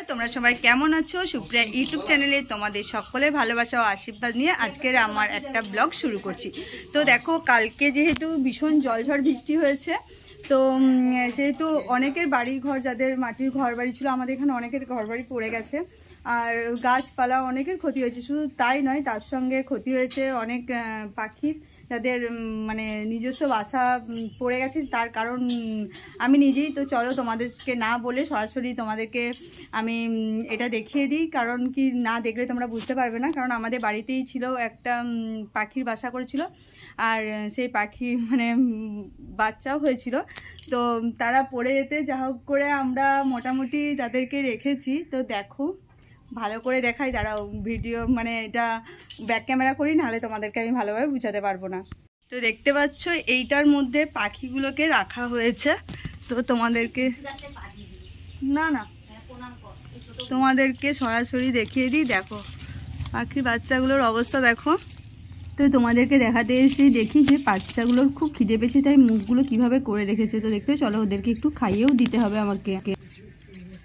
তোমরা সবাই কেমন আছো? সুপ্রিয়া ইউটিউব চ্যানেলে তোমাদের সকলের ভালোবাসা ও আশীর্বাদ নিয়ে আজকের আমার একটা ব্লগ শুরু করছি। তো দেখো, কালকে যেহেতু ভীষণ জলঝড় বৃষ্টি হয়েছে, তো সেহেতু অনেকের বাড়ির ঘর, যাদের মাটির ঘর বাড়ি ছিল, আমাদের এখানে অনেকের ঘর বাড়ি পড়ে গেছে আর গাছপালা অনেকের ক্ষতি হয়েছে। শুধু তাই নয়, তার সঙ্গে ক্ষতি হয়েছে অনেক পাখির, যাদের মানে নিজস্ব বাসা পড়ে গেছে। তার কারণ আমি নিজেই। তো চলো, তোমাদেরকে না বলে সরাসরি তোমাদেরকে আমি এটা দেখিয়ে দিই, কারণ কি না দেখলে তোমরা বুঝতে পারবে না। কারণ আমাদের বাড়িতেই ছিল একটা পাখির বাসা করেছিল, আর সেই পাখি মানে বাচ্চাও হয়েছিল। তো তারা পড়ে যেতে যা হোক করে আমরা মোটামুটি তাদেরকে রেখেছি। তো দেখো, ভালো করে দেখাই, দাঁড়াও ভিডিও মানে এটা ব্যাক ক্যামেরা করি, নাহলে তোমাদেরকে আমি ভালোভাবে বুঝাতে পারবো না। তো দেখতে পাচ্ছ এইটার মধ্যে পাখিগুলোকে রাখা হয়েছে। তো তোমাদেরকে তোমাদেরকে সরাসরি দেখিয়ে দিই। দেখো পাখির বাচ্চাগুলোর অবস্থা দেখো। তো তোমাদেরকে দেখাতে এসেছি, দেখি যে বাচ্চাগুলোর খুব খিদে পেয়েছে, তাই মুখগুলো কিভাবে করে রেখেছে। তো দেখতে চলো, ওদেরকে একটু খাইয়েও দিতে হবে আমাকে।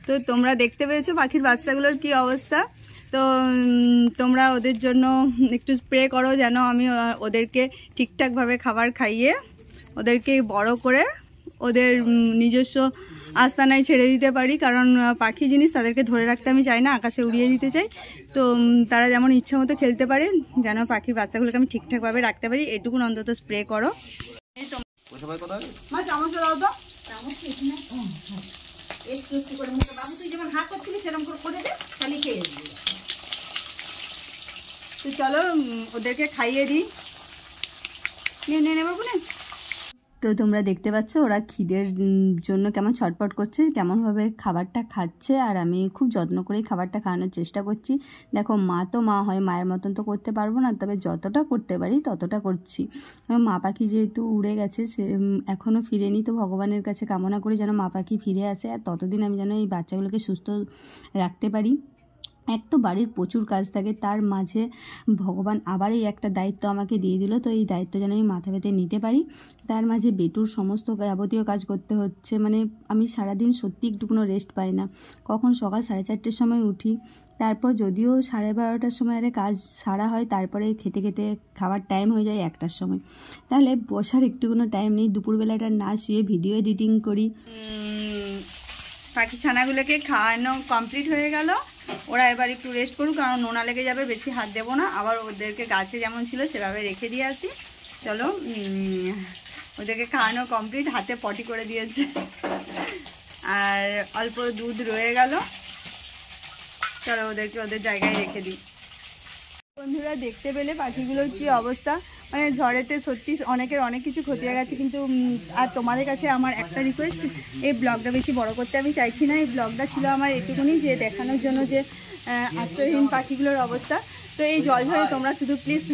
তো তোমরা দেখতে পেয়েছো পাখির বাচ্চাগুলোর কি অবস্থা। তো তোমরা ওদের জন্য একটু স্প্রে করো, যেন আমি ওদেরকে ঠিকঠাকভাবে খাবার খাইয়ে ওদেরকে বড় করে ওদের নিজস্ব আস্তানায় ছেড়ে দিতে পারি। কারণ পাখি জিনিস, তাদেরকে ধরে রাখতে আমি চাই না, আকাশে উড়িয়ে দিতে চাই। তো তারা যেমন ইচ্ছা মতো খেলতে পারে, যেন পাখির বাচ্চাগুলোকে আমি ঠিকঠাকভাবে রাখতে পারি, এটুকুন অন্তত স্প্রে করো। তো চলো ওদেরকে খাইয়ে দিই। নেবো না। তো তোমরা দেখতে পাচ্ছ ওরা খিদের জন্য কেমন ছটপট করছে, কেমনভাবে খাবারটা খাচ্ছে, আর আমি খুব যত্ন করেই খাবারটা খাওয়ানোর চেষ্টা করছি। দেখো, মা তো মা হয়, মায়ের মতন তো করতে পারবো না, তবে যতটা করতে পারি ততটা করছি। মা পাখি যেহেতু উড়ে গেছে, সে এখনও ফিরেনি, তো ভগবানের কাছে কামনা করি যেন মা পাখি ফিরে আসে, আর ততদিন আমি যেন এই বাচ্চাগুলোকে সুস্থ রাখতে পারি। এক তো বাড়ির প্রচুর কাজ থাকে, তার মাঝে ভগবান আবার এই একটা দায়িত্ব আমাকে দিয়ে দিল। তো এই দায়িত্ব যেন আমি মাথা পেতে নিতে পারি। তার মাঝে বেটুর সমস্ত যাবতীয় কাজ করতে হচ্ছে, মানে আমি সারাদিন সত্যি একটুকুনো রেস্ট পাই না। কখন সকাল 4:30টার সময় উঠি, তারপর যদিও 12:30টার সময় আরে কাজ সারা হয়, তারপরে খেতে খেতে খাবার টাইম হয়ে যায় 1টার সময়। তাহলে বসার একটুকুনো টাইম নেই। দুপুরবেলাটা না শুয়ে ভিডিও এডিটিং করি। পাখি ছানাগুলোকে খাওয়ানো কমপ্লিট হয়ে গেল। ওরা এবার একটু রেস্ট করুক, কারণ নোনা লেগে যাবে, বেশি হাত দেবো না। আবার ওদেরকে গাছে যেমন ছিল সেভাবে রেখে দিয়ে আসি। চলো, ওদেরকে খাওয়ানো কমপ্লিট, হাতে পটি করে দিয়েছে, আর অল্প দুধ রয়ে গেল। চলো ওদেরকে ওদের জায়গায় রেখে দিই। বন্ধুরা, দেখতে পেলে পাখিগুলোর কি অবস্থা। মানে ঝড়েতে সত্যি অনেকের অনেক কিছু ক্ষতি হয়ে গেছে। কিন্তু আর তোমাদের কাছে আমার একটা রিকোয়েস্ট, এই ব্লগটা বেশি বড় করতে আমি চাইছি না। এই ব্লগটা ছিল আমার এটুকুনি, যে দেখানোর জন্য যে আশ্রয়হীন পাখিগুলোর অবস্থা। তো এই জলঝড়ে তোমরা শুধু প্লিজ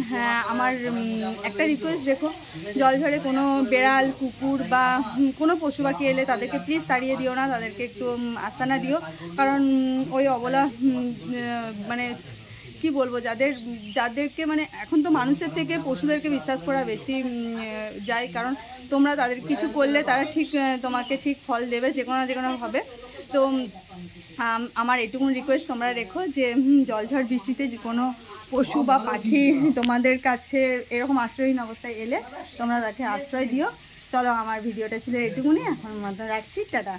আমার একটা রিকোয়েস্ট রেখো, জলঝড়ে কোনো বেড়াল, কুকুর বা কোনো পশু পাখি এলে তাদেরকে প্লিজ তাড়িয়ে দিও না, তাদেরকে একটু আস্তানা দিও। কারণ ওই অবলা মানে কি বলবো, যাদেরকে মানে এখন তো মানুষের থেকে পশুদেরকে বিশ্বাস করা বেশি যায়। কারণ তোমরা তাদের কিছু করলে তারা ঠিক তোমাকে ঠিক ফল দেবে, যে কোনো না যে কোনোভাবে। তো আমার এটুকুন রিকোয়েস্ট তোমরা রেখো, যে জলঝড় বৃষ্টিতে যে কোনো পশু বা পাখি তোমাদের কাছে এরকম আশ্রয়হীন অবস্থায় এলে তোমরা তাকে আশ্রয় দিও। চলো, আমার ভিডিওটা ছিল এটুকুনি, এখন মতো রাখছি, টাটা।